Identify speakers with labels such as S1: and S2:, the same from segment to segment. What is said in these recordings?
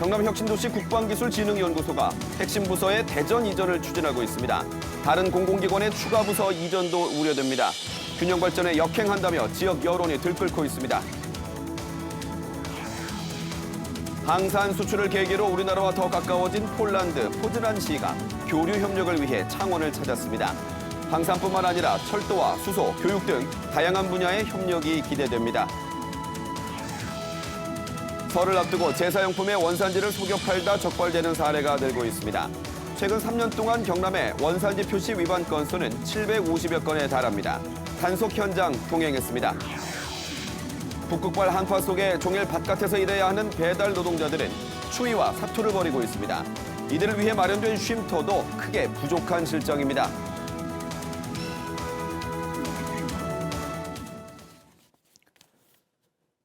S1: 경남혁신도시 국방기술진흥연구소가 핵심 부서의 대전 이전을 추진하고 있습니다. 다른 공공기관의 추가 부서 이전도 우려됩니다. 균형 발전에 역행한다며 지역 여론이 들끓고 있습니다. 방산 수출을 계기로 우리나라와 더 가까워진 폴란드 포즈난시가 교류 협력을 위해 창원을 찾았습니다. 방산뿐만 아니라 철도와 수소, 교육 등 다양한 분야의 협력이 기대됩니다. 설을 앞두고 제사용품의 원산지를 속여 팔다 적발되는 사례가 늘고 있습니다. 최근 3년 동안 경남의 원산지 표시 위반 건수는 750여 건에 달합니다. 단속 현장 동행했습니다. 북극발 한파 속에 종일 바깥에서 일해야 하는 배달 노동자들은 추위와 사투를 벌이고 있습니다. 이들을 위해 마련된 쉼터도 크게 부족한 실정입니다.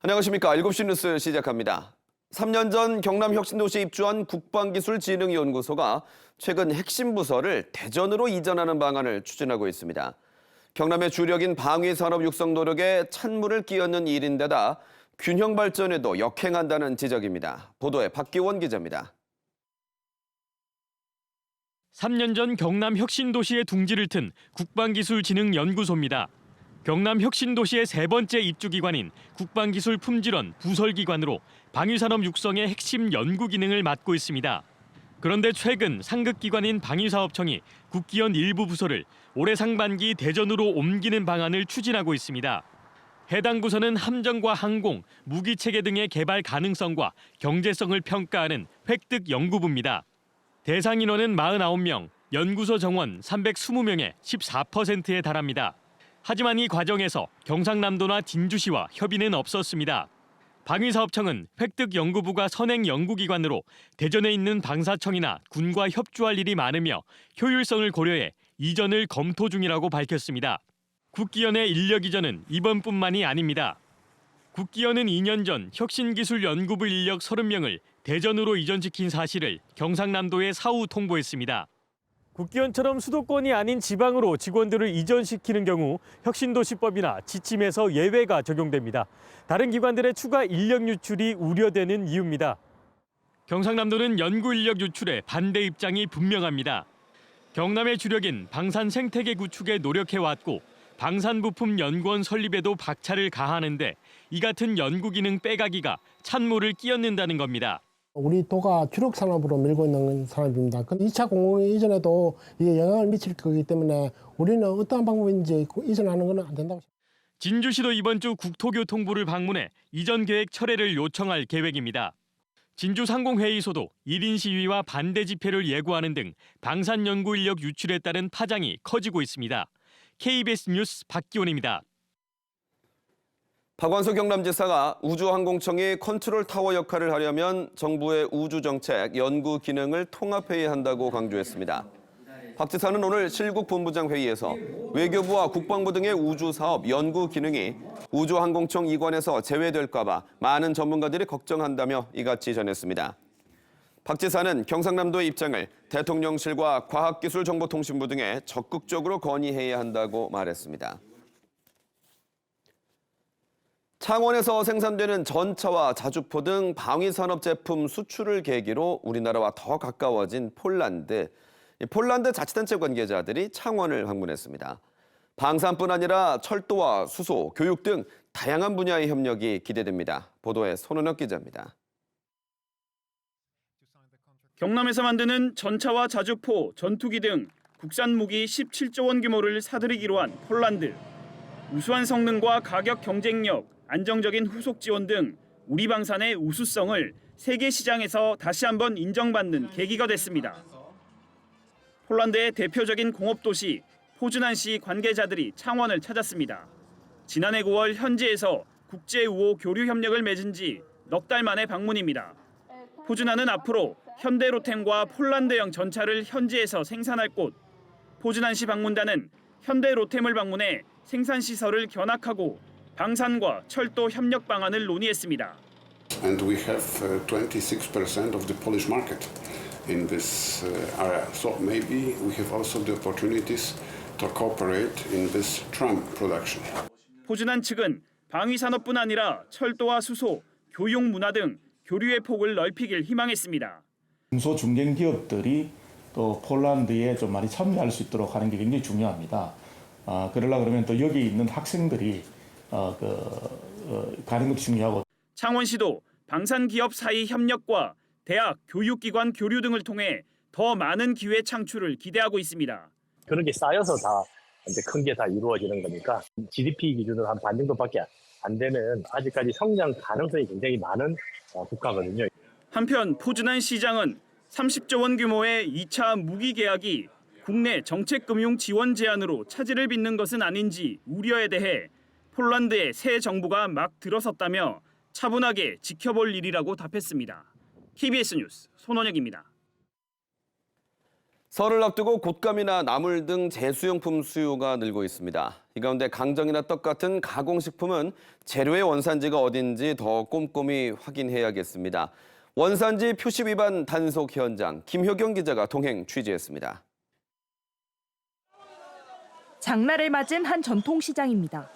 S1: 안녕하십니까. 7시 뉴스 시작합니다. 3년 전 경남혁신도시에 입주한 국방기술진흥연구소가 최근 핵심 부서를 대전으로 이전하는 방안을 추진하고 있습니다. 경남의 주력인 방위산업 육성 노력에 찬물을 끼얹는 일인데다 균형 발전에도 역행한다는 지적입니다. 보도에 박기원 기자입니다.
S2: 3년 전 경남혁신도시에 둥지를 튼 국방기술진흥연구소입니다. 경남혁신도시의 세 번째 입주기관인 국방기술품질원 부설기관으로 방위산업 육성의 핵심 연구 기능을 맡고 있습니다. 그런데 최근 상급기관인 방위사업청이 국기원 일부 부서를 올해 상반기 대전으로 옮기는 방안을 추진하고 있습니다. 해당 부서는 함정과 항공, 무기체계 등의 개발 가능성과 경제성을 평가하는 획득 연구부입니다. 대상 인원은 49명, 연구소 정원 320명의 14%에 달합니다. 하지만 이 과정에서 경상남도나 진주시와 협의는 없었습니다. 방위사업청은 획득연구부가 선행연구기관으로 대전에 있는 방사청이나 군과 협조할 일이 많으며 효율성을 고려해 이전을 검토 중이라고 밝혔습니다. 국기원의 인력 이전은 이번뿐만이 아닙니다. 국기원은 2년 전 혁신기술연구부 인력 30명을 대전으로 이전시킨 사실을 경상남도에 사후 통보했습니다. 국기원처럼 수도권이 아닌 지방으로 직원들을 이전시키는 경우 혁신도시법이나 지침에서 예외가 적용됩니다. 다른 기관들의 추가 인력 유출이 우려되는 이유입니다. 경상남도는 연구 인력 유출에 반대 입장이 분명합니다. 경남의 주력인 방산 생태계 구축에 노력해왔고 방산부품 연구원 설립에도 박차를 가하는데 이 같은 연구 기능 빼가기가 찬물을 끼얹는다는 겁니다.
S3: 우리 도가 주력 산업으로 밀고 있는 산업입니다. 2차 공공 이전에도 이게 영향을 미칠 거기 때문에 우리는 어떠한 방법인지 이전하는 건 안 된다고.
S2: 진주시도 이번 주 국토교통부를 방문해 이전 계획 철회를 요청할 계획입니다. 진주상공회의소도 1인 시위와 반대 집회를 예고하는 등 방산 연구 인력 유출에 따른 파장이 커지고 있습니다. KBS 뉴스 박기원입니다.
S1: 박완서 경남지사가 우주항공청이 컨트롤 타워 역할을 하려면 정부의 우주정책, 연구 기능을 통합해야 한다고 강조했습니다. 박 지사는 오늘 실국본부장 회의에서 외교부와 국방부 등의 우주사업, 연구 기능이 우주항공청 이관에서 제외될까 봐 많은 전문가들이 걱정한다며 이같이 전했습니다. 박 지사는 경상남도의 입장을 대통령실과 과학기술정보통신부 등에 적극적으로 건의해야 한다고 말했습니다. 창원에서 생산되는 전차와 자주포 등 방위산업 제품 수출을 계기로 우리나라와 더 가까워진 폴란드. 폴란드 자치단체 관계자들이 창원을 방문했습니다. 방산뿐 아니라 철도와 수소, 교육 등 다양한 분야의 협력이 기대됩니다. 보도에 손은혁 기자입니다.
S4: 경남에서 만드는 전차와 자주포, 전투기 등 국산 무기 17조 원 규모를 사들이기로 한 폴란드. 우수한 성능과 가격 경쟁력, 안정적인 후속 지원 등 우리 방산의 우수성을 세계 시장에서 다시 한번 인정받는 계기가 됐습니다. 폴란드의 대표적인 공업도시 포즈난시 관계자들이 창원을 찾았습니다. 지난해 9월 현지에서 국제우호 교류 협력을 맺은 지 넉 달 만의 방문입니다. 포즈난은 앞으로 현대로템과 폴란드형 전차를 현지에서 생산할 곳, 포즈난시 방문단은 현대로템을 방문해 생산시설을 견학하고 방산과 철도 협력 방안을 논의했습니다.
S5: And we have 26% of the Polish market in this area. So maybe we have also the opportunities to cooperate in this tram production.
S4: 포즈난 측은 방위산업뿐 아니라 철도와 수소, 교육 문화 등 교류의 폭을 넓히길 희망했습니다.
S6: 중소 중견기업들이 또 폴란드에 좀 많이 참여할 수 있도록 하는 게 굉장히 중요합니다. 그러려고 그러면 또 여기 있는 학생들이 가는 것도 중요하고.
S4: 창원시도 방산기업 사이 협력과 대학, 교육기관 교류 등을 통해 더 많은 기회 창출을 기대하고 있습니다.
S7: 그런 게 쌓여서 다 이제 큰 게 다 이루어지는 거니까 GDP 기준으로 한 반 정도밖에 안 되는 아직까지 성장 가능성이 굉장히 많은 국가거든요.
S4: 한편 포준환 시장은 30조 원 규모의 2차 무기 계약이 국내 정책금융 지원 제한으로 차질을 빚는 것은 아닌지 우려에 대해 폴란드의 새 정부가 막 들어섰다며 차분하게 지켜볼 일이라고 답했습니다. KBS 뉴스 손원혁입니다.
S1: 설을 앞두고 곶감이나 나물 등 제수용품 수요가 늘고 있습니다. 이 가운데 강정이나 떡 같은 가공식품은 재료의 원산지가 어딘지 더 꼼꼼히 확인해야겠습니다. 원산지 표시 위반 단속 현장, 김효경 기자가 동행 취재했습니다.
S8: 장날을 맞은 한 전통시장입니다.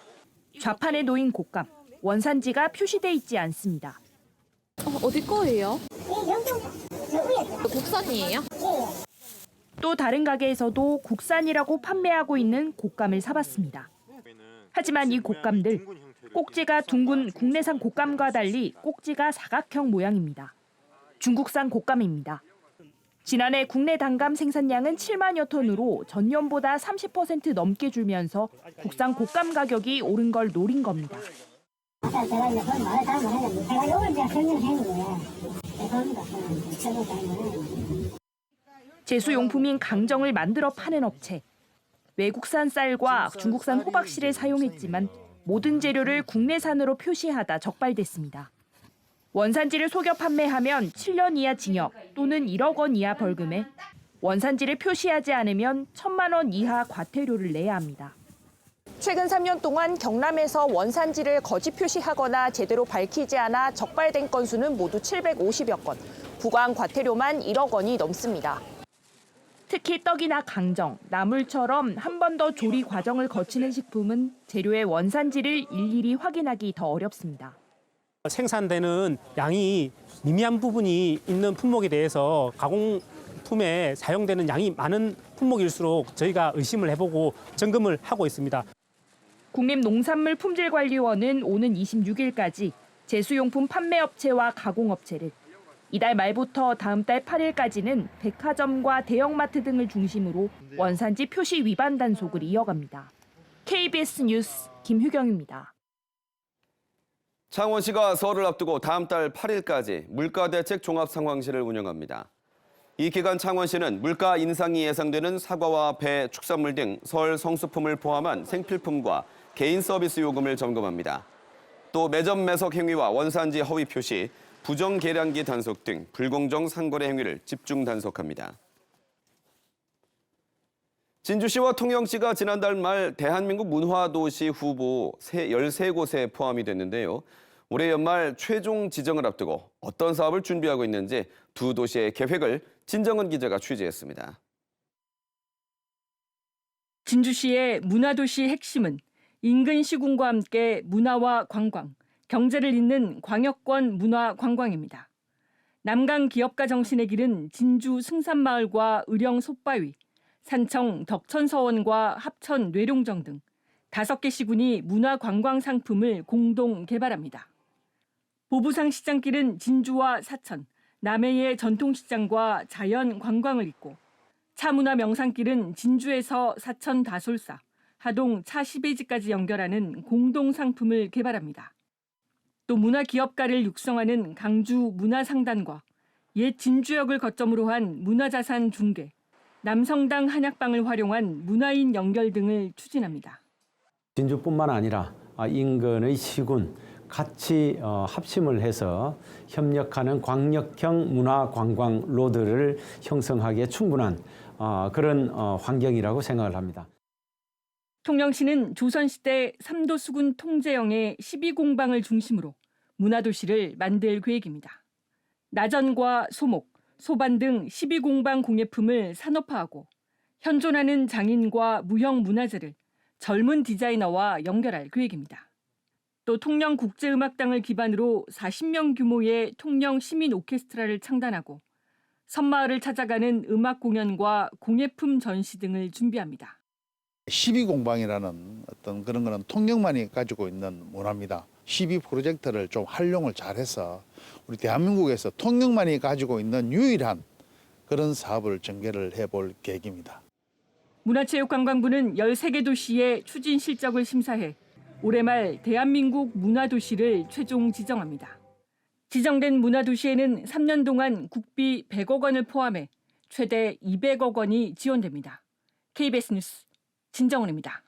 S8: 좌판에 놓인 곶감, 원산지가 표시돼 있지 않습니다.
S9: 어디 거예요? 국산이에요?
S8: 또 다른 가게에서도 국산이라고 판매하고 있는 곶감을 사봤습니다. 하지만 이 곶감들, 꼭지가 둥근 국내산 곶감과 달리 꼭지가 사각형 모양입니다. 중국산 곶감입니다. 지난해 국내 단감 생산량은 7만여 톤으로 전년보다 30% 넘게 줄면서 국산 곶감 가격이 오른 걸 노린 겁니다. 제수용품인 강정을 만들어 파는 업체. 외국산 쌀과 중국산 호박씨를 사용했지만 모든 재료를 국내산으로 표시하다 적발됐습니다. 원산지를 속여 판매하면 7년 이하 징역 또는 1억 원 이하 벌금에 원산지를 표시하지 않으면 1,000만 원 이하 과태료를 내야 합니다. 최근 3년 동안 경남에서 원산지를 거짓 표시하거나 제대로 밝히지 않아 적발된 건수는 모두 750여 건, 부과한 과태료만 1억 원이 넘습니다. 특히 떡이나 강정, 나물처럼 한 번 더 조리 과정을 거치는 식품은 재료의 원산지를 일일이 확인하기 더 어렵습니다.
S10: 생산되는 양이 미미한 부분이 있는 품목에 대해서 가공품에 사용되는 양이 많은 품목일수록 저희가 의심을 해보고 점검을 하고 있습니다.
S8: 국립농산물품질관리원은 오는 26일까지 제수용품 판매업체와 가공업체를, 이달 말부터 다음 달 8일까지는 백화점과 대형마트 등을 중심으로 원산지 표시 위반 단속을 이어갑니다. KBS 뉴스 김효경입니다.
S1: 창원시가 설을 앞두고 다음 달 8일까지 물가대책 종합상황실을 운영합니다. 이 기간 창원시는 물가 인상이 예상되는 사과와 배, 축산물 등 설 성수품을 포함한 생필품과 개인 서비스 요금을 점검합니다. 또 매점 매석 행위와 원산지 허위 표시, 부정 계량기 단속 등 불공정 상거래 행위를 집중 단속합니다. 진주시와 통영시가 지난달 말 대한민국 문화도시 후보 13곳에 포함이 됐는데요. 올해 연말 최종 지정을 앞두고 어떤 사업을 준비하고 있는지 두 도시의 계획을 진정은 기자가 취재했습니다.
S11: 진주시의 문화도시 핵심은 인근 시군과 함께 문화와 관광, 경제를 잇는 광역권 문화관광입니다. 남강 기업가 정신의 길은 진주 승산마을과 의령 솥바위, 산청 덕천서원과 합천 뇌룡정 등 5개 시군이 문화관광 상품을 공동 개발합니다. 보부상 시장길은 진주와 사천, 남해의 전통시장과 자연 관광을 잇고, 차문화 명산길은 진주에서 사천 다솔사, 하동 차시베지까지 연결하는 공동 상품을 개발합니다. 또 문화기업가를 육성하는 강주 문화상단과 옛 진주역을 거점으로 한 문화자산 중개, 남성당 한약방을 활용한 문화인 연결 등을 추진합니다.
S12: 진주뿐만 아니라 인근의 시군 같이 합심을 해서 협력하는 광역형 문화관광 로드를 형성하기에 충분한 그런 환경이라고 생각을 합니다.
S11: 통영시는 조선시대 삼도수군 통제영의 12공방을 중심으로 문화도시를 만들 계획입니다. 나전과 소목, 소반 등 12공방 공예품을 산업화하고 현존하는 장인과 무형 문화재를 젊은 디자이너와 연결할 계획입니다. 또 통영 국제음악당을 기반으로 40명 규모의 통영 시민 오케스트라를 창단하고 섬마을을 찾아가는 음악 공연과 공예품 전시 등을 준비합니다.
S13: 12공방이라는 어떤 그런 거는 통영만이 가지고 있는 문화입니다. 12 프로젝트를 좀 활용을 잘해서 우리 대한민국에서 통영만이 가지고 있는 유일한 그런 사업을 전개를 해볼 계획입니다.
S11: 문화체육관광부는 13개 도시의 추진 실적을 심사해 올해 말 대한민국 문화도시를 최종 지정합니다. 지정된 문화도시에는 3년 동안 국비 100억 원을 포함해 최대 200억 원이 지원됩니다. KBS 뉴스 진정은입니다.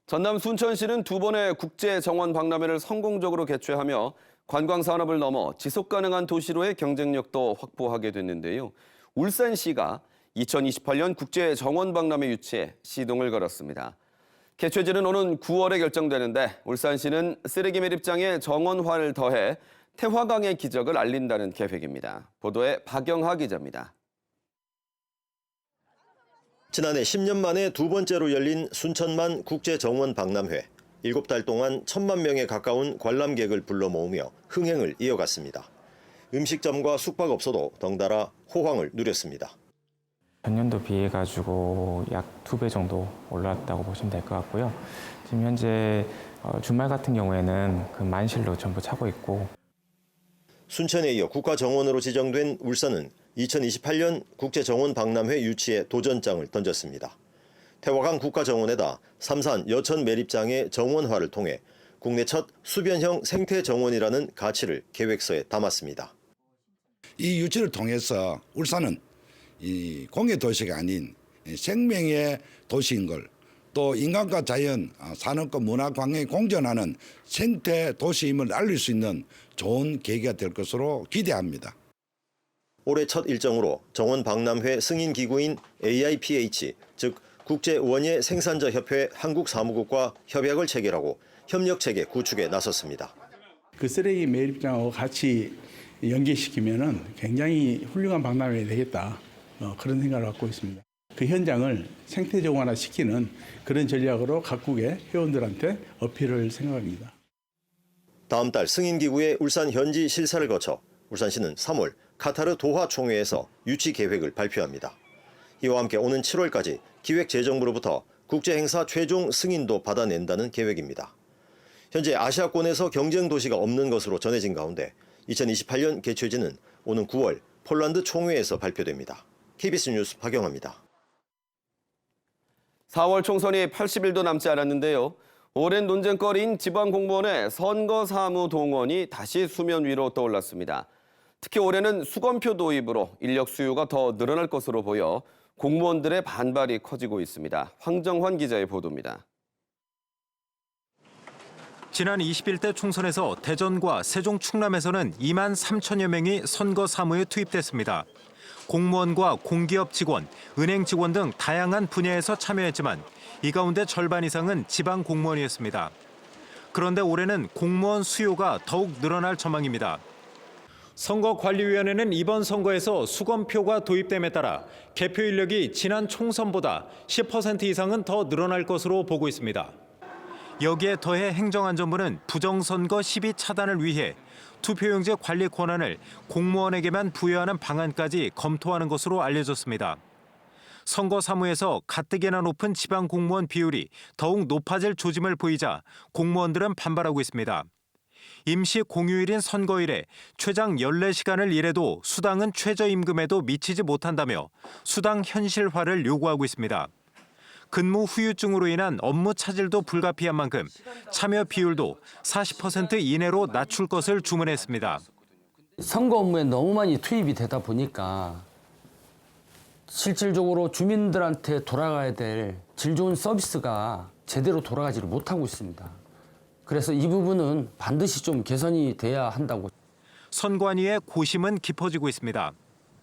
S1: 전남 순천시는 2번의 국제정원 박람회를 성공적으로 개최하며 관광산업을 넘어 지속가능한 도시로의 경쟁력도 확보하게 됐는데요. 울산시가 2028년 국제정원 박람회 유치에 시동을 걸었습니다. 개최지는 오는 9월에 결정되는데 울산시는 쓰레기 매립장에 정원화를 더해 태화강의 기적을 알린다는 계획입니다. 보도에 박영하 기자입니다.
S14: 지난해 10년 만에 2번째로 열린 순천만 국제정원 박람회. 7달 동안 1,000만 명에 가까운 관람객을 불러 모으며 흥행을 이어갔습니다. 음식점과 숙박업소도 덩달아 호황을 누렸습니다.
S15: 전년도 비해 가지고 약 2배 정도 올랐다고 보시면 될 것 같고요. 지금 현재 주말 같은 경우에는 그 만실로 전부 차고 있고.
S14: 순천에 이어 국가정원으로 지정된 울산은 2028년 국제정원 박람회 유치에 도전장을 던졌습니다. 태화강 국가정원에다 삼산 여천 매립장의 정원화를 통해 국내 첫 수변형 생태정원이라는 가치를 계획서에 담았습니다.
S16: 이 유치를 통해서 울산은 이 공예 도시가 아닌 생명의 도시인 걸, 또 인간과 자연, 산업과 문화 관계에 공존하는 생태 도시임을 알릴 수 있는 좋은 계기가 될 것으로 기대합니다.
S14: 올해 첫 일정으로 정원 박람회 승인 기구인 AIPH, 즉 국제원예 생산자 협회 한국사무국과 협약을 체결하고 협력 체계 구축에 나섰습니다.
S17: 그 쓰레기 매립장하고 같이 연계시키면은 굉장히 훌륭한 박람회가 되겠다. 그런 생각을 갖고 있습니다. 그 현장을 생태정원화 시키는 그런 전략으로 각국의 회원들한테 어필을 생각합니다.
S14: 다음 달 승인기구의 울산 현지 실사를 거쳐 울산시는 3월 카타르 도하 총회에서 유치 계획을 발표합니다. 이와 함께 오는 7월까지 기획재정부로부터 국제행사 최종 승인도 받아낸다는 계획입니다. 현재 아시아권에서 경쟁 도시가 없는 것으로 전해진 가운데 2028년 개최지는 오는 9월 폴란드 총회에서 발표됩니다. KBS 뉴스 박영하입니다.
S1: 4월 총선이 80일도 남지 않았는데요. 오랜 논쟁거리인 지방공무원의 선거사무 동원이 다시 수면 위로 떠올랐습니다. 특히 올해는 수검표 도입으로 인력 수요가 더 늘어날 것으로 보여 공무원들의 반발이 커지고 있습니다. 황정환 기자의 보도입니다.
S2: 지난 21대 총선에서 대전과 세종 충남에서는 2만 3천여 명이 선거 사무에 투입됐습니다. 공무원과 공기업 직원, 은행 직원 등 다양한 분야에서 참여했지만 이 가운데 절반 이상은 지방 공무원이었습니다. 그런데 올해는 공무원 수요가 더욱 늘어날 전망입니다. 선거관리위원회는 이번 선거에서 수검표가 도입됨에 따라 개표 인력이 지난 총선보다 10% 이상은 더 늘어날 것으로 보고 있습니다. 여기에 더해 행정안전부는 부정선거 시비 차단을 위해 투표용지 관리 권한을 공무원에게만 부여하는 방안까지 검토하는 것으로 알려졌습니다. 선거 사무에서 가뜩이나 높은 지방 공무원 비율이 더욱 높아질 조짐을 보이자 공무원들은 반발하고 있습니다. 임시 공휴일인 선거일에 최장 14시간을 일해도 수당은 최저임금에도 미치지 못한다며 수당 현실화를 요구하고 있습니다. 근무 후유증으로 인한 업무 차질도 불가피한 만큼 참여 비율도 40% 이내로 낮출 것을 주문했습니다.
S18: 선거 업무에 너무 많이 투입이 되다 보니까 실질적으로 주민들한테 돌아가야 될 질 좋은 서비스가 제대로 돌아가지를 못하고 있습니다. 그래서 이 부분은 반드시 좀 개선이 돼야 한다고.
S2: 선관위의 고심은 깊어지고 있습니다.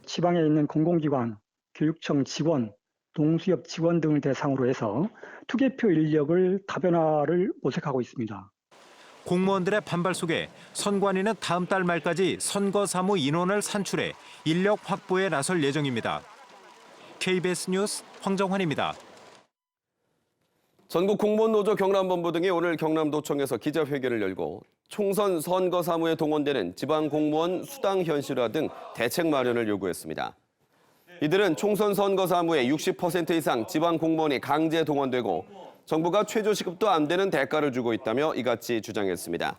S19: 지방에 있는 공공기관, 교육청 직원, 농수협 직원 등을 대상으로 해서 투개표 인력을 다변화를 모색하고 있습니다.
S2: 공무원들의 반발 속에 선관위는 다음 달 말까지 선거 사무 인원을 산출해 인력 확보에 나설 예정입니다. KBS 뉴스 황정환입니다.
S1: 전국 공무원노조 경남본부 등이 오늘 경남도청에서 기자회견을 열고 총선 선거사무에 동원되는 지방공무원 수당 현실화 등 대책 마련을 요구했습니다. 이들은 총선 선거사무에 60% 이상 지방공무원이 강제 동원되고 정부가 최저시급도 안 되는 대가를 주고 있다며 이같이 주장했습니다.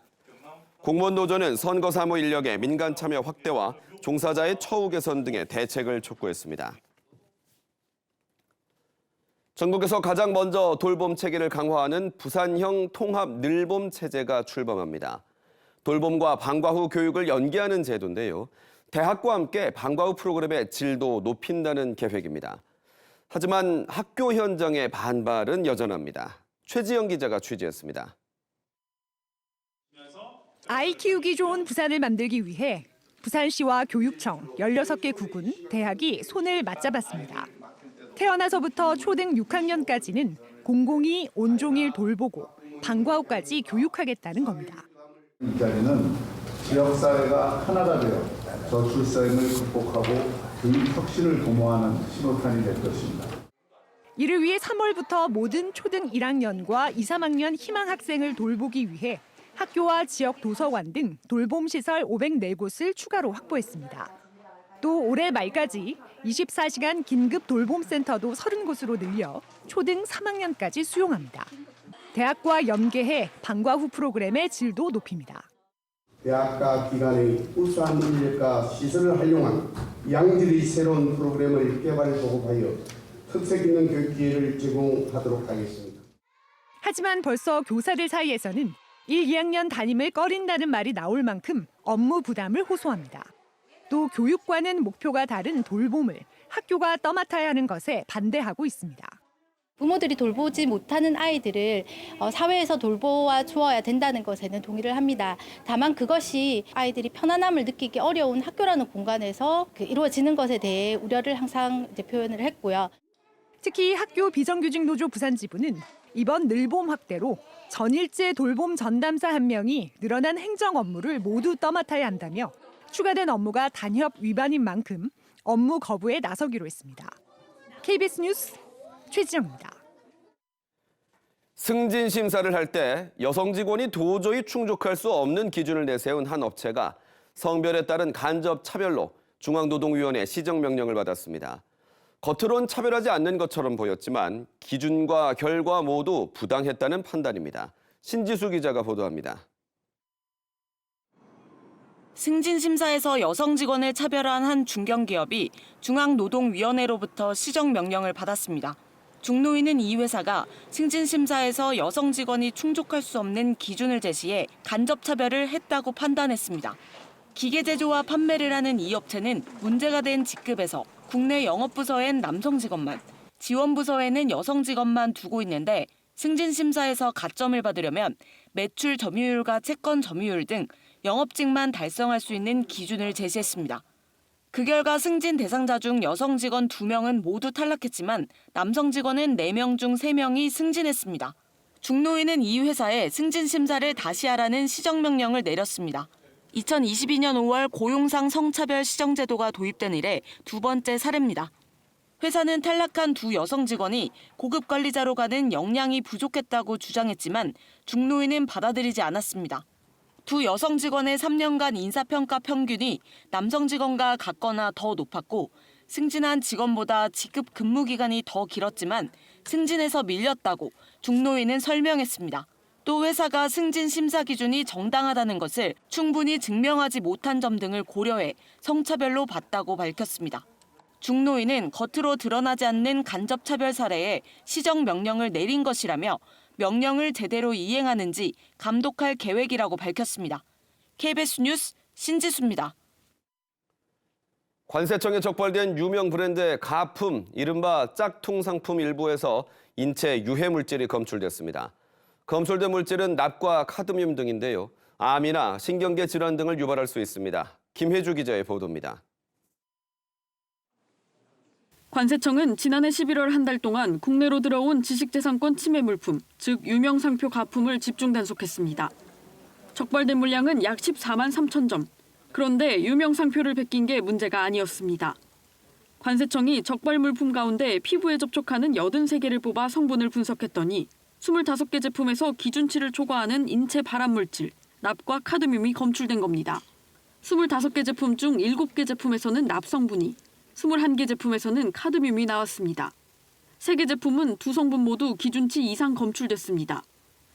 S1: 공무원노조는 선거사무 인력의 민간 참여 확대와 종사자의 처우 개선 등의 대책을 촉구했습니다. 전국에서 가장 먼저 돌봄 체계를 강화하는 부산형 통합 늘봄 체제가 출범합니다. 돌봄과 방과 후 교육을 연계하는 제도인데요. 대학과 함께 방과 후 프로그램의 질도 높인다는 계획입니다. 하지만 학교 현장의 반발은 여전합니다. 최지영 기자가 취재했습니다.
S8: 아이 키우기 좋은 부산을 만들기 위해 부산시와 교육청, 16개 구군, 대학이 손을 맞잡았습니다. 태어나서부터 초등 6학년까지는 공공이 온종일 돌보고 방과 후까지 교육하겠다는 겁니다.
S20: 이 자리는 지역사회가 하나가 되어 저출생을 극복하고 교육 혁신을 도모하는 신호탄이 될 것입니다.
S8: 이를 위해 3월부터 모든 초등 1학년과 2, 3학년 희망 학생을 돌보기 위해 학교와 지역 도서관 등 돌봄 시설 504곳을 추가로 확보했습니다. 또 올해 말까지 24시간 긴급 돌봄센터도 30곳으로 늘려 초등 3학년까지 수용합니다. 대학과 연계해 방과 후 프로그램의 질도 높입니다.
S20: 대학과 기관의 우수한 인력과 시설을 활용한 양질의 새로운 프로그램을 개발 보급하여 특색 있는 교육 기회를 제공하도록 하겠습니다.
S8: 하지만 벌써 교사들 사이에서는 1, 2학년 담임을 꺼린다는 말이 나올 만큼 업무 부담을 호소합니다. 또 교육과는 목표가 다른 돌봄을 학교가 떠맡아야 하는 것에 반대하고 있습니다.
S9: 부모들이 돌보지 못하는 아이들을 사회에서 돌보아 주어야 된다는 것에는 동의를 합니다. 다만 그것이 아이들이 편안함을 느끼기 어려운 학교라는 공간에서 이루어지는 것에 대해 우려를 항상 표현을 했고요.
S8: 특히 학교 비정규직 노조 부산지부는 이번 늘봄 확대로 전일제 돌봄 전담사 1명이 늘어난 행정 업무를 모두 떠맡아야 한다며 추가된 업무가 단협 위반인 만큼 업무 거부에 나서기로 했습니다. KBS 뉴스 최지영입니다.
S1: 승진 심사를 할 때 여성 직원이 도저히 충족할 수 없는 기준을 내세운 한 업체가 성별에 따른 간접 차별로 중앙노동위원회 시정명령을 받았습니다. 겉으론 차별하지 않는 것처럼 보였지만 기준과 결과 모두 부당했다는 판단입니다. 신지수 기자가 보도합니다.
S21: 승진 심사에서 여성 직원을 차별한 한 중견기업이 중앙노동위원회로부터 시정명령을 받았습니다. 중노위는 이 회사가 승진 심사에서 여성 직원이 충족할 수 없는 기준을 제시해 간접 차별을 했다고 판단했습니다. 기계 제조와 판매를 하는 이 업체는 문제가 된 직급에서 국내 영업부서엔 남성 직원만, 지원부서에는 여성 직원만 두고 있는데 승진 심사에서 가점을 받으려면 매출 점유율과 채권 점유율 등 영업직만 달성할 수 있는 기준을 제시했습니다. 그 결과 승진 대상자 중 여성 직원 2명은 모두 탈락했지만 남성 직원은 4명 중 3명이 승진했습니다. 중노위는 이 회사에 승진 심사를 다시 하라는 시정명령을 내렸습니다. 2022년 5월 고용상 성차별 시정제도가 도입된 이래 2번째 사례입니다. 회사는 탈락한 2 여성 직원이 고급 관리자로 가는 역량이 부족했다고 주장했지만 중노위는 받아들이지 않았습니다. 2 여성 직원의 3년간 인사평가 평균이 남성 직원과 같거나 더 높았고 승진한 직원보다 직급 근무 기간이 더 길었지만 승진에서 밀렸다고 중노위는 설명했습니다. 또 회사가 승진 심사 기준이 정당하다는 것을 충분히 증명하지 못한 점 등을 고려해 성차별로 봤다고 밝혔습니다. 중노위는 겉으로 드러나지 않는 간접 차별 사례에 시정 명령을 내린 것이라며 명령을 제대로 이행하는지 감독할 계획이라고 밝혔습니다. KBS 뉴스 신지수입니다.
S1: 관세청에 적발된 유명 브랜드의 가품, 이른바 짝퉁 상품 일부에서 인체 유해 물질이 검출됐습니다. 검출된 물질은 납과 카드뮴 등인데요. 암이나 신경계 질환 등을 유발할 수 있습니다. 김혜주 기자의 보도입니다.
S11: 관세청은 지난해 11월 한 달 동안 국내로 들어온 지식재산권 침해 물품, 즉 유명 상표 가품을 집중 단속했습니다. 적발된 물량은 약 14만 3천 점. 그런데 유명 상표를 베낀 게 문제가 아니었습니다. 관세청이 적발 물품 가운데 피부에 접촉하는 83개를 뽑아 성분을 분석했더니
S3: 25개 제품에서 기준치를 초과하는 인체 발암물질, 납과 카드뮴이 검출된 겁니다. 25개 제품 중 7개 제품에서는 납 성분이, 21개 제품에서는 카드뮴이 나왔습니다. 3개 제품은 두 성분 모두 기준치 이상 검출됐습니다.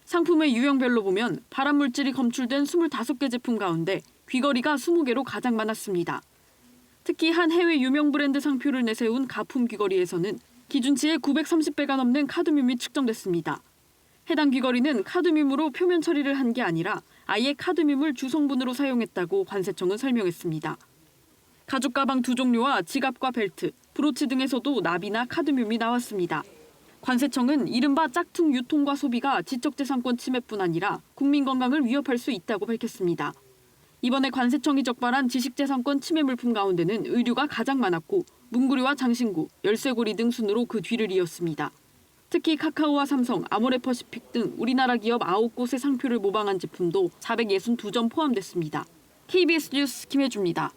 S3: 상품의 유형별로 보면 발암물질이 검출된 25개 제품 가운데 귀걸이가 20개로 가장 많았습니다. 특히 한 해외 유명 브랜드 상표를 내세운 가품 귀걸이에서는 기준치의 930배가 넘는 카드뮴이 측정됐습니다. 해당 귀걸이는 카드뮴으로 표면 처리를 한 게 아니라 아예 카드뮴을 주성분으로 사용했다고 관세청은 설명했습니다. 가죽 가방 2종류와 지갑과 벨트, 브로치 등에서도 납이나 카드뮴이 나왔습니다. 관세청은 이른바 짝퉁 유통과 소비가 지적재산권 침해뿐 아니라 국민 건강을 위협할 수 있다고 밝혔습니다. 이번에 관세청이 적발한 지식재산권 침해 물품 가운데는 의류가 가장 많았고 문구류와 장신구, 열쇠고리 등 순으로 그 뒤를 이었습니다. 특히 카카오와 삼성, 아모레퍼시픽 등 우리나라 기업 9곳의 상표를 모방한 제품도 462점 포함됐습니다. KBS 뉴스 김혜주입니다.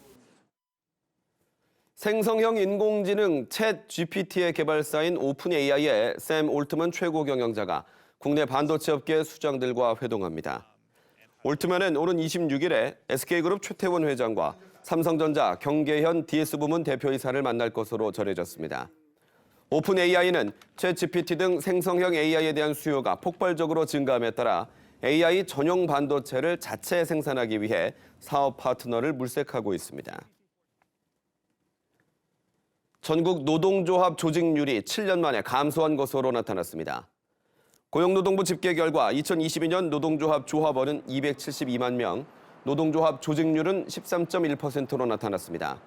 S1: 생성형 인공지능 챗 GPT의 개발사인 오픈 AI의 샘 올트먼 최고 경영자가 국내 반도체 업계 수장들과 회동합니다. 올트먼은 오는 26일에 SK그룹 최태원 회장과 삼성전자 경계현 DS부문 대표이사를 만날 것으로 전해졌습니다. 오픈 AI는 챗 GPT 등 생성형 AI에 대한 수요가 폭발적으로 증가함에 따라 AI 전용 반도체를 자체 생산하기 위해 사업 파트너를 물색하고 있습니다. 전국 노동조합 조직률이 7년 만에 감소한 것으로 나타났습니다. 고용노동부 집계 결과 2022년 노동조합 조합원은 272만 명, 노동조합 조직률은 13.1%로 나타났습니다.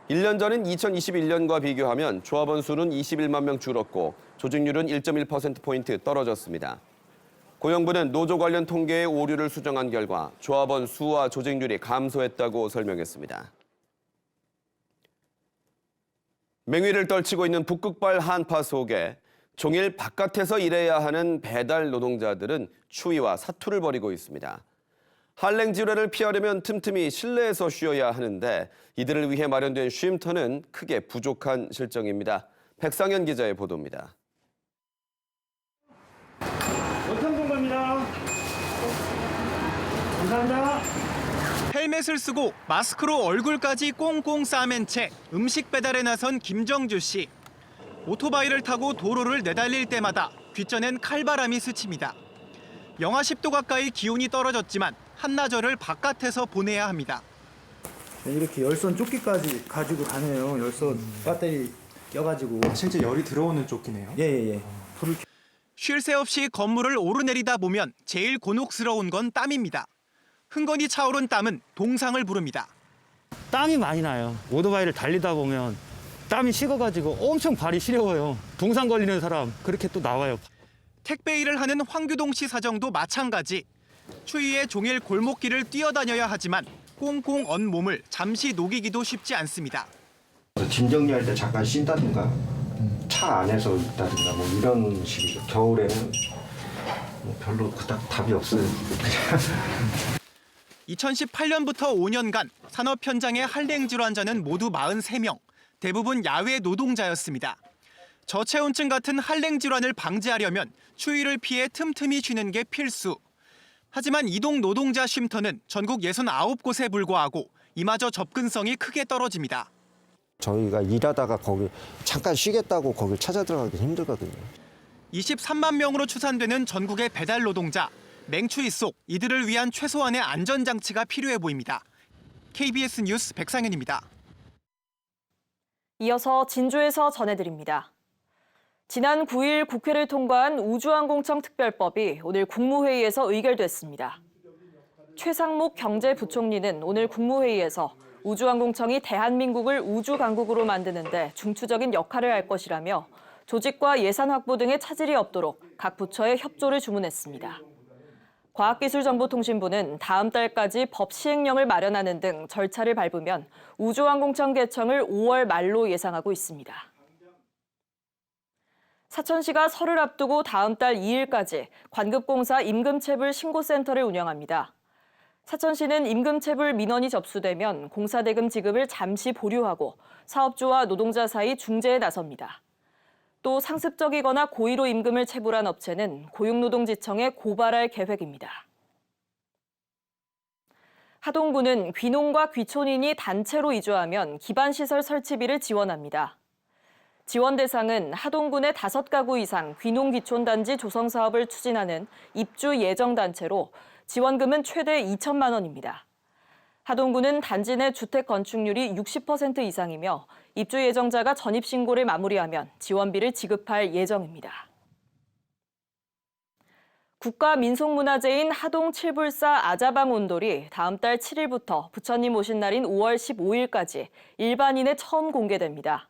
S1: 1년 전인 2021년과 비교하면 조합원 수는 21만 명 줄었고 조직률은 1.1%포인트 떨어졌습니다. 고용부는 노조 관련 통계의 오류를 수정한 결과 조합원 수와 조직률이 감소했다고 설명했습니다. 맹위를 떨치고 있는 북극발 한파 속에 종일 바깥에서 일해야 하는 배달 노동자들은 추위와 사투를 벌이고 있습니다. 한랭 지뢰를 피하려면 틈틈이 실내에서 쉬어야 하는데 이들을 위해 마련된 쉼터는 크게 부족한 실정입니다. 백상현 기자의 보도입니다.
S22: 원창동 갑니다. 감사합니다.
S23: 헬멧을 쓰고 마스크로 얼굴까지 꽁꽁 싸맨 채 음식 배달에 나선 김정주 씨. 오토바이를 타고 도로를 내달릴 때마다 귓전엔 칼바람이 스칩니다. 영하 10도 가까이 기온이 떨어졌지만 한나절을 바깥에서 보내야 합니다.
S24: 이렇게 열선 조끼까지 가지고 다녀요. 열선 배터리 껴가지고.
S25: 실제 열이 들어오는 조끼네요?
S24: 예.
S23: 쉴 새 없이 건물을 오르내리다 보면 제일 곤혹스러운 건 땀입니다. 흥건히 차오른 땀은 동상을 부릅니다.
S24: 땀이 많이 나요. 오토바이를 달리다 보면 땀이 식어가지고 엄청 발이 시려워요. 동상 걸리는 사람 그렇게 또 나와요.
S23: 택배 일을 하는 황규동 씨 사정도 마찬가지. 추위에 종일 골목길을 뛰어다녀야 하지만 꽁꽁 언 몸을 잠시 녹이기도 쉽지 않습니다.
S26: 짐 정리할 때 잠깐 쉰다든가 차 안에서 있다든가 뭐 이런 식이죠. 겨울에는 뭐 별로 그닥 답이 없어요.
S23: 2018년부터 5년간 산업 현장의 한랭 질환자는 모두 43명, 대부분 야외 노동자였습니다. 저체온증 같은 한랭 질환을 방지하려면 추위를 피해 틈틈이 쉬는 게 필수. 하지만 이동 노동자 쉼터는 전국 69곳에 불과하고 이마저 접근성이 크게 떨어집니다.
S26: 저희가 일하다가 거기 잠깐 쉬겠다고 거길 찾아 들어가기 힘들거든요.
S23: 23만 명으로 추산되는 전국의 배달 노동자. 맹추위 속 이들을 위한 최소한의 안전장치가 필요해 보입니다. KBS 뉴스 백상현입니다.
S27: 이어서 진주에서 전해드립니다. 지난 9일 국회를 통과한 우주항공청 특별법이 오늘 국무회의에서 의결됐습니다. 최상목 경제부총리는 오늘 국무회의에서 우주항공청이 대한민국을 우주강국으로 만드는 데 중추적인 역할을 할 것이라며 조직과 예산 확보 등의 차질이 없도록 각 부처에 협조를 주문했습니다. 과학기술정보통신부는 다음 달까지 법 시행령을 마련하는 등 절차를 밟으면 우주항공청 개청을 5월 말로 예상하고 있습니다. 사천시가 설을 앞두고 다음 달 2일까지 관급공사 임금체불 신고센터를 운영합니다. 사천시는 임금체불 민원이 접수되면 공사대금 지급을 잠시 보류하고 사업주와 노동자 사이 중재에 나섭니다. 또 상습적이거나 고의로 임금을 체불한 업체는 고용노동지청에 고발할 계획입니다. 하동구는 귀농과 귀촌인이 단체로 이주하면 기반시설 설치비를 지원합니다. 지원 대상은 하동구 내 5가구 이상 귀농귀촌단지 조성 사업을 추진하는 입주 예정단체로 지원금은 최대 2천만 원입니다. 하동구는 단지 내 주택 건축률이 60% 이상이며 입주 예정자가 전입신고를 마무리하면 지원비를 지급할 예정입니다. 국가민속문화재인 하동 칠불사 아자방 온돌이 다음 달 7일부터 부처님 오신 날인 5월 15일까지 일반인에 처음 공개됩니다.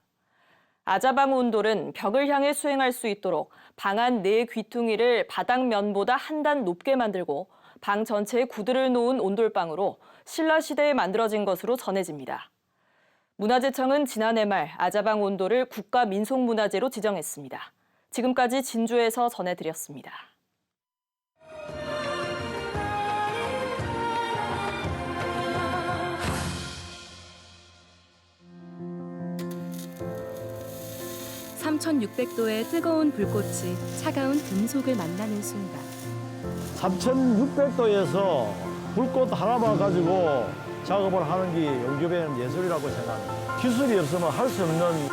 S27: 아자방 온돌은 벽을 향해 수행할 수 있도록 방 안 4귀퉁이를 바닥면보다 한 단 높게 만들고 방 전체에 구두를 놓은 온돌방으로 신라시대에 만들어진 것으로 전해집니다. 문화재청은 지난해 말 아자방 온돌을 국가민속문화재로 지정했습니다. 지금까지 진주에서 전해드렸습니다.
S4: (3600도의) 뜨거운 불꽃이 차가운 금속을 만나는 순간
S5: 3600도에서 불꽃 하나만 가지고 작업을 하는 게 용접의 예술이라고 생각합니다. 기술이 없으면 할 수 없는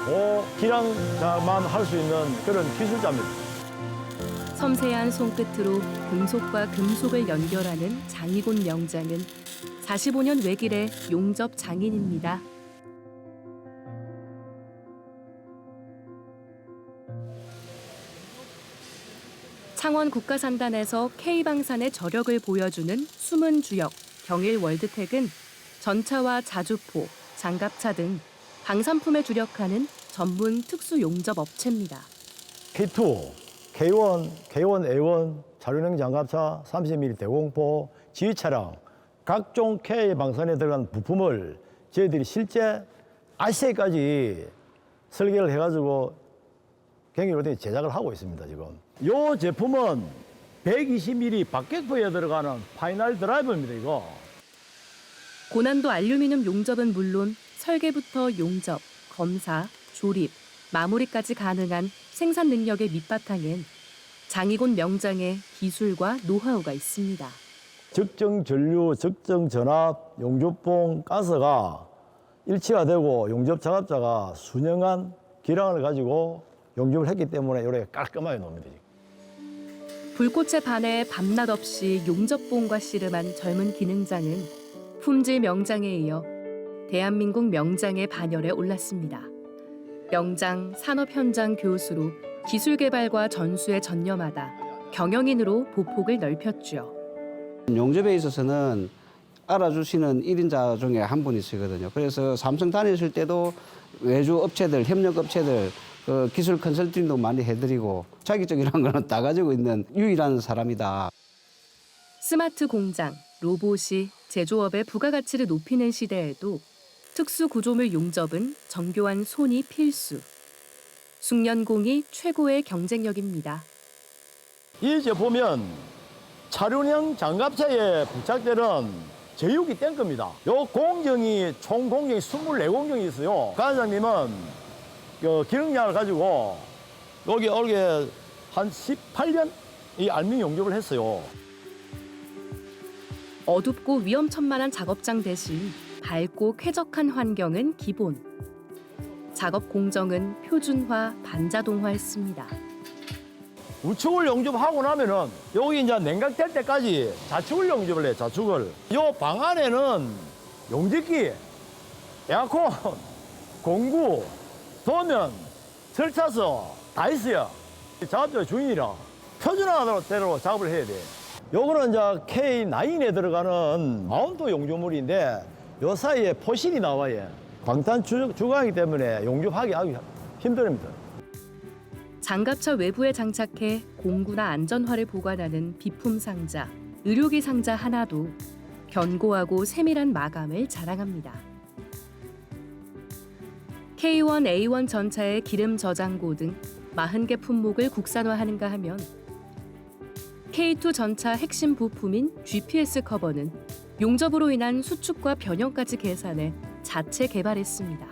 S5: 기량자만 할 수 있는 그런 기술자입니다.
S4: 섬세한 손끝으로 금속과 금속을 연결하는 장이곤 명장은 45년 외길의 용접 장인입니다. 창원 국가산단에서 K방산의 저력을 보여주는 숨은 주역 경일 월드텍은 전차와 자주포, 장갑차 등 방산품에 주력하는 전문 특수 용접 업체입니다.
S5: K2, K1, A1, 자료능 장갑차, 30mm 대공포, 지휘차량, 각종 K 방산에 들어간 부품을 저희들이 실제 RCA까지 설계를 해가지고 경일 월드텍이 제작을 하고 있습니다, 지금. 이 제품은 120mm 박격포에 들어가는 파이널 드라이버입니다, 이거.
S4: 고난도 알루미늄 용접은 물론 설계부터 용접, 검사, 조립, 마무리까지 가능한 생산 능력의 밑바탕엔 장이곤 명장의 기술과 노하우가 있습니다.
S5: 적정 전류, 적정 전압, 용접봉, 가스가 일치가 되고 용접 작업자가 수년간 기량을 가지고 용접을 했기 때문에 이렇게 깔끔하게 나옵니다.
S4: 불꽃에 반해 밤낮 없이 용접봉과 씨름한 젊은 기능장은 품질 명장에 이어 대한민국 명장의 반열에 올랐습니다. 명장 산업 현장 교수로 기술 개발과 전수에 전념하다 경영인으로 보폭을 넓혔죠.
S6: 용접에 있어서는 알아주시는 1인자 중에 한 분이시거든요. 그래서 삼성 다니실 때도 외주 업체들, 협력 업체들 기술 컨설팅도 많이 해드리고 자기적이라는 거는 다 가지고 있는 유일한 사람이다.
S4: 스마트 공장, 로봇이 제조업의 부가가치를 높이는 시대에도 특수 구조물 용접은 정교한 손이 필수. 숙련공이 최고의 경쟁력입니다.
S5: 이 제품은 차륜형 장갑차에 부착되는 제육이 탱크입니다. 요 공정이 총 공정이 24공정이 있어요. 과장님은 기능량을 가지고 여기 올게 한 18년 이 알루미늄 용접을 했어요.
S4: 어둡고 위험천만한 작업장 대신 밝고 쾌적한 환경은 기본. 작업 공정은 표준화, 반자동화했습니다.
S5: 우측을 용접하고 나면은 여기 이제 냉각될 때까지 좌측을 용접을 해요. 좌측을. 요 방 안에는 용접기, 에어컨, 공구, 도면, 철차서 다 있어요. 작업자 주인이라 표준화대로 작업을 해야 돼. 요거는 이제 K9에 들어가는 마운트 용접물인데 요 사이에 포실이 나와요. 방탄 주강이기 때문에 용접하기 아주 힘듭니다.
S4: 장갑차 외부에 장착해 공구나 안전화를 보관하는 비품 상자, 의료기 상자 하나도 견고하고 세밀한 마감을 자랑합니다. K1, A1 전차의 기름 저장고 등 40개 품목을 국산화하는가 하면 K2 전차 핵심 부품인 GPS 커버는 용접으로 인한 수축과 변형까지 계산해 자체 개발했습니다.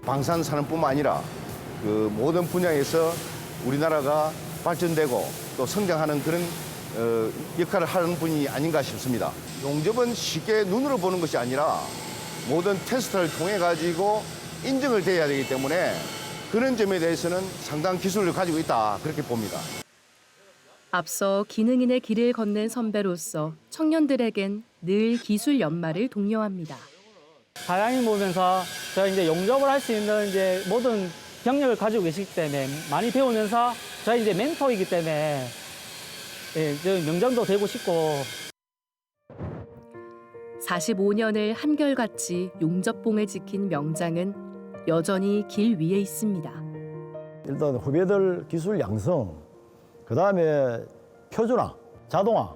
S7: 방산 산업뿐만 아니라
S5: 그 모든 분야에서 우리나라가 발전되고 또 성장하는 그런 역할을 하는 분이 아닌가 싶습니다. 용접은 쉽게 눈으로 보는 것이 아니라 모든 테스트를 통해 가지고 인정을 돼야 되기 때문에 그런 점에 대해서는 상당한 기술을 가지고 있다 그렇게 봅니다.
S4: 앞서 기능인의 길을 걷는 선배로서 청년들에겐 늘 기술 연마를 독려합니다.
S7: 사장님 보면서 제가 이제 용접을 할 수 있는 이제 모든 경력을 가지고 계시기 때문에 많이 배우면서 제가 이제 멘토이기 때문에 명장도 되고 싶고
S4: 45년을 한결같이 용접봉을 지킨 명장은 여전히 길 위에 있습니다.
S5: 일단 후배들 기술 양성, 그다음에 표준화, 자동화,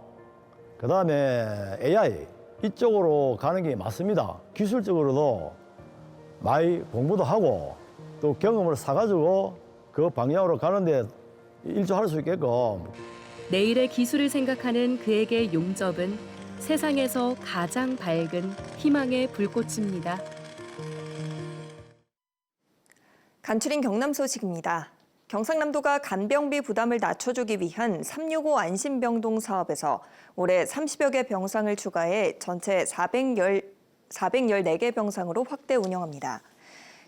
S5: 그다음에 AI 이쪽으로 가는 게 맞습니다. 기술적으로도 많이 공부도 하고 또 경험을 사가지고 그 방향으로 가는데 일조할 수 있게끔.
S4: 내일의 기술을 생각하는 그에게 용접은 세상에서 가장 밝은 희망의 불꽃입니다.
S10: 간추린 경남 소식입니다. 경상남도가 간병비 부담을 낮춰주기 위한 365 안심병동 사업에서 올해 30여 개 병상을 추가해 전체 414개 병상으로 확대 운영합니다.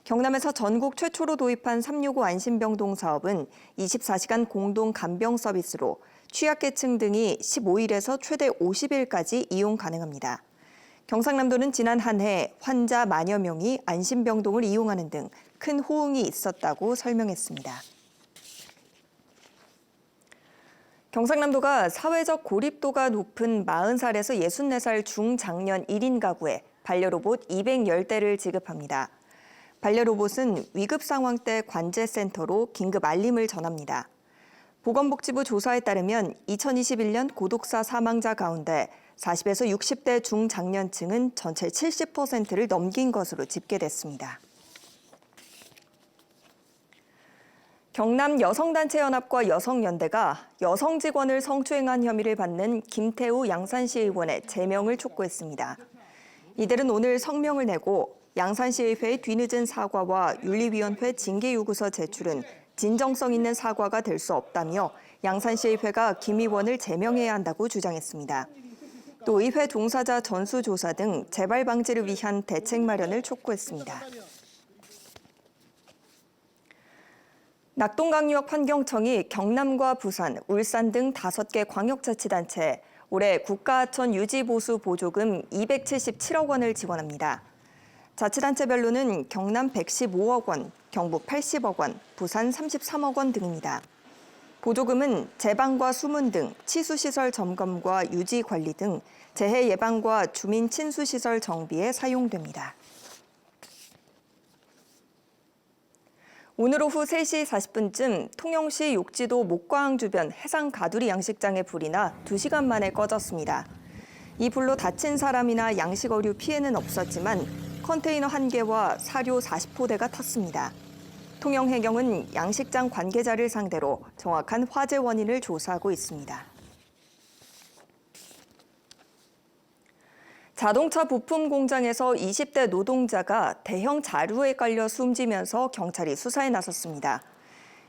S10: 경남에서 전국 최초로 도입한 365 안심병동 사업은 24시간 공동 간병 서비스로 취약계층 등이 15일에서 최대 50일까지 이용 가능합니다. 경상남도는 지난 한 해 환자 만여 명이 안심병동을 이용하는 등 큰 호응이 있었다고 설명했습니다. 경상남도가 사회적 고립도가 높은 40살에서 64살 중장년 1인 가구에 반려로봇 210대를 지급합니다. 반려로봇은 위급 상황 때 관제센터로 긴급 알림을 전합니다. 보건복지부 조사에 따르면 2021년 고독사 사망자 가운데 40에서 60대 중장년층은 전체 70%를 넘긴 것으로 집계됐습니다. 경남 여성단체연합과 여성연대가 여성 직원을 성추행한 혐의를 받는 김태우 양산시 의원의 제명을 촉구했습니다. 이들은 오늘 성명을 내고 양산시의회의 뒤늦은 사과와 윤리위원회 징계요구서 제출은 진정성 있는 사과가 될 수 없다며 양산시의회가 김 의원을 제명해야 한다고 주장했습니다. 또 의회 종사자 전수조사 등 재발 방지를 위한 대책 마련을 촉구했습니다. 낙동강유업 환경청이 경남과 부산, 울산 등 5개 광역자치단체에 올해 국가하천 유지보수 보조금 277억 원을 지원합니다. 자치단체별로는 경남 115억 원, 경북 80억 원, 부산 33억 원 등입니다. 보조금은 제방과 수문 등 치수시설 점검과 유지 관리 등 재해 예방과 주민 친수시설 정비에 사용됩니다. 오늘 오후 3시 40분쯤 통영시 욕지도 목과항 주변 해상 가두리 양식장에 불이 나 2시간 만에 꺼졌습니다. 이 불로 다친 사람이나 양식 어류 피해는 없었지만 컨테이너 1개와 사료 40포대가 탔습니다. 통영해경은 양식장 관계자를 상대로 정확한 화재 원인을 조사하고 있습니다. 자동차 부품 공장에서 20대 노동자가 대형 자루에 깔려 숨지면서 경찰이 수사에 나섰습니다.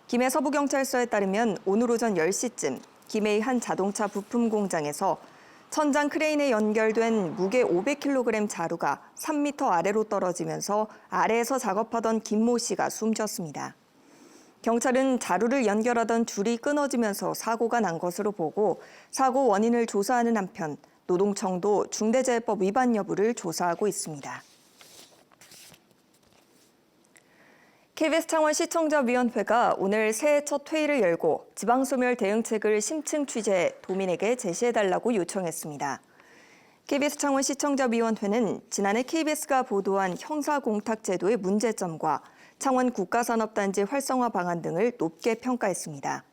S10: 김해 서부경찰서에 따르면 오늘 오전 10시쯤 김해의 한 자동차 부품 공장에서 천장 크레인에 연결된 무게 500kg 자루가 3m 아래로 떨어지면서 아래에서 작업하던 김모 씨가 숨졌습니다. 경찰은 자루를 연결하던 줄이 끊어지면서 사고가 난 것으로 보고 사고 원인을 조사하는 한편 노동청도 중대재해법 위반 여부를 조사하고 있습니다. KBS 창원 시청자위원회가 오늘 새해 첫 회의를 열고 지방소멸 대응책을 심층 취재해 도민에게 제시해달라고 요청했습니다. KBS 창원 시청자위원회는 지난해 KBS가 보도한 형사공탁제도의 문제점과 창원 국가산업단지 활성화 방안 등을 높게 평가했습니다.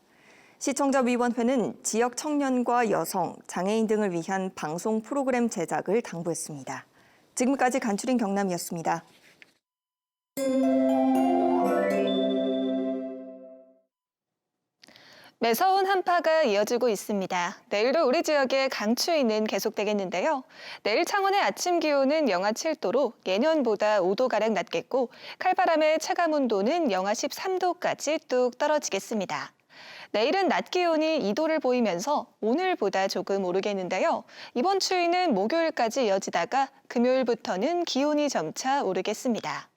S10: 시청자위원회는 지역 청년과 여성, 장애인 등을 위한 방송 프로그램 제작을 당부했습니다. 지금까지 간추린 경남이었습니다.
S12: 매서운 한파가 이어지고 있습니다. 내일도 우리 지역에 강추위는 계속되겠는데요. 내일 창원의 아침 기온은 영하 7도로 예년보다 5도가량 낮겠고 칼바람의 체감 온도는 영하 13도까지 뚝 떨어지겠습니다. 내일은 낮 기온이 2도를 보이면서 오늘보다 조금 오르겠는데요. 이번 추위는 목요일까지 이어지다가 금요일부터는 기온이 점차 오르겠습니다.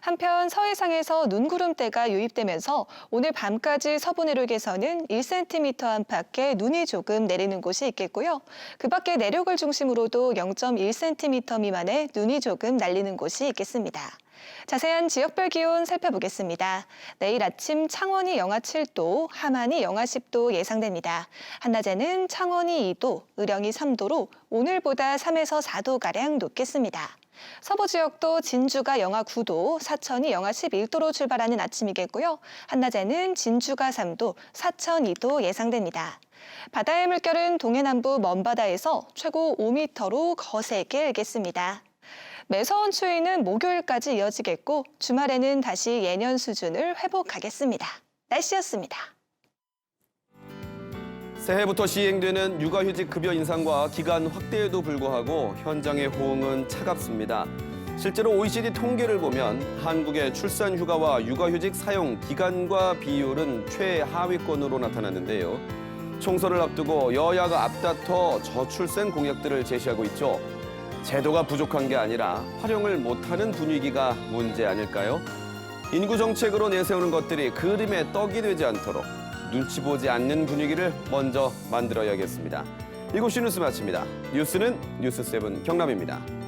S12: 한편 서해상에서 눈구름대가 유입되면서 오늘 밤까지 서부 내륙에서는 1cm 안팎의 눈이 조금 내리는 곳이 있겠고요. 그 밖에 내륙을 중심으로도 0.1cm 미만의 눈이 조금 날리는 곳이 있겠습니다. 자세한 지역별 기온 살펴보겠습니다. 내일 아침 창원이 영하 7도, 함안이 영하 10도 예상됩니다. 한낮에는 창원이 2도, 의령이 3도로 오늘보다 3에서 4도가량 높겠습니다. 서부 지역도 진주가 영하 9도, 사천이 영하 11도로 출발하는 아침이겠고요. 한낮에는 진주가 3도, 사천 2도 예상됩니다. 바다의 물결은 동해남부 먼바다에서 최고 5m로 거세게 일겠습니다. 매서운 추위는 목요일까지 이어지겠고 주말에는 다시 예년 수준을 회복하겠습니다. 날씨였습니다.
S1: 새해부터 시행되는 육아휴직 급여 인상과 기간 확대에도 불구하고 현장의 호응은 차갑습니다. 실제로 OECD 통계를 보면 한국의 출산휴가와 육아휴직 사용 기간과 비율은 최하위권으로 나타났는데요. 총선을 앞두고 여야가 앞다퉈 저출생 공약들을 제시하고 있죠. 제도가 부족한 게 아니라 활용을 못하는 분위기가 문제 아닐까요? 인구 정책으로 내세우는 것들이 그림의 떡이 되지 않도록 눈치 보지 않는 분위기를 먼저 만들어야겠습니다. 7시 뉴스 마칩니다. 뉴스는 뉴스7 경남입니다.